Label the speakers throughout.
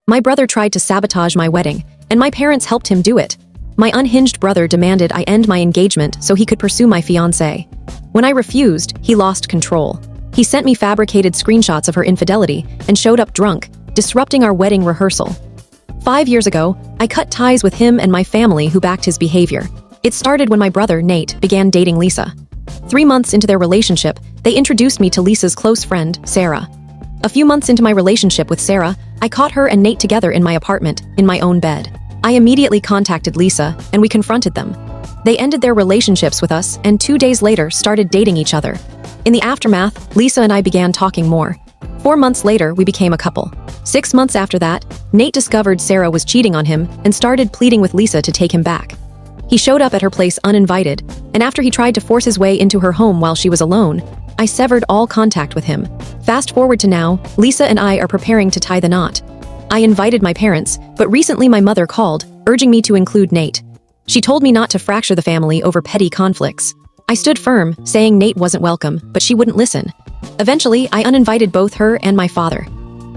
Speaker 1: My brother tried to sabotage my wedding, and my parents helped him do it. My unhinged brother demanded I end my engagement so he could pursue my fiancée. When I refused, he lost control. He sent me fabricated screenshots of her infidelity and showed up drunk, disrupting our wedding rehearsal. 5 years ago, I cut ties with him and my family who backed his behavior. It started when my brother, Nate, began dating Lisa. 3 months into their relationship, they introduced me to Lisa's close friend, Sarah. A few months into my relationship with Sarah, I caught her and Nate together in my apartment, in my own bed. I immediately contacted Lisa, and we confronted them. They ended their relationships with us, and 2 days later started dating each other. In the aftermath, Lisa and I began talking more. 4 months later, we became a couple. 6 months after that, Nate discovered Sarah was cheating on him and started pleading with Lisa to take him back. He showed up at her place uninvited, and after he tried to force his way into her home while she was alone, I severed all contact with him. Fast forward to now, Lisa and I are preparing to tie the knot. I invited my parents, but recently my mother called, urging me to include Nate. She told me not to fracture the family over petty conflicts. I stood firm, saying Nate wasn't welcome, but she wouldn't listen. Eventually, I uninvited both her and my father.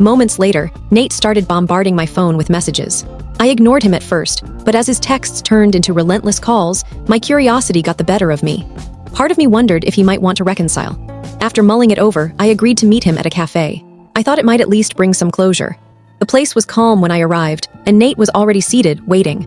Speaker 1: Moments later, Nate started bombarding my phone with messages. I ignored him at first, but as his texts turned into relentless calls, my curiosity got the better of me. Part of me wondered if he might want to reconcile. After mulling it over, I agreed to meet him at a cafe. I thought it might at least bring some closure. The place was calm when I arrived, and Nate was already seated, waiting.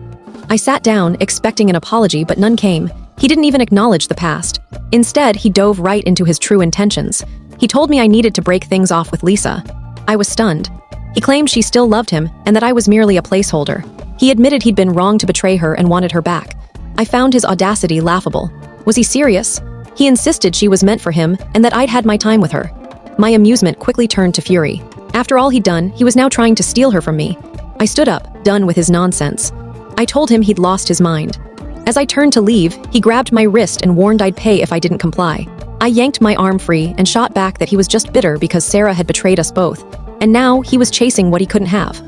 Speaker 1: I sat down, expecting an apology, but none came. He didn't even acknowledge the past. Instead, he dove right into his true intentions. He told me I needed to break things off with Lisa. I was stunned. He claimed she still loved him, and that I was merely a placeholder. He admitted he'd been wrong to betray her and wanted her back. I found his audacity laughable. Was he serious? He insisted she was meant for him, and that I'd had my time with her. My amusement quickly turned to fury. After all he'd done, he was now trying to steal her from me. I stood up, done with his nonsense. I told him he'd lost his mind. As I turned to leave, he grabbed my wrist and warned I'd pay if I didn't comply. I yanked my arm free and shot back that he was just bitter because Sarah had betrayed us both, and now he was chasing what he couldn't have.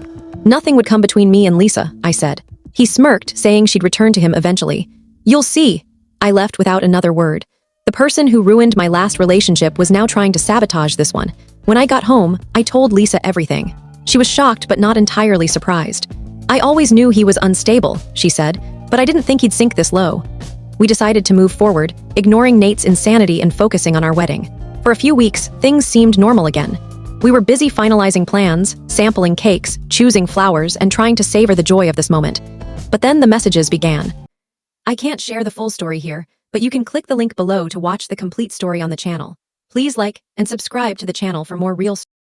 Speaker 1: Nothing would come between me and Lisa, I said. He smirked, saying she'd return to him eventually. You'll see. I left without another word. The person who ruined my last relationship was now trying to sabotage this one. When I got home, I told Lisa everything. She was shocked but not entirely surprised. I always knew he was unstable, she said, but I didn't think he'd sink this low. We decided to move forward, ignoring Nate's insanity and focusing on our wedding. For a few weeks, things seemed normal again. We were busy finalizing plans, sampling cakes, choosing flowers, and trying to savor the joy of this moment. But then the messages began. I can't share the full story here, but you can click the link below to watch the complete story on the channel. Please like and subscribe to the channel for more real stories.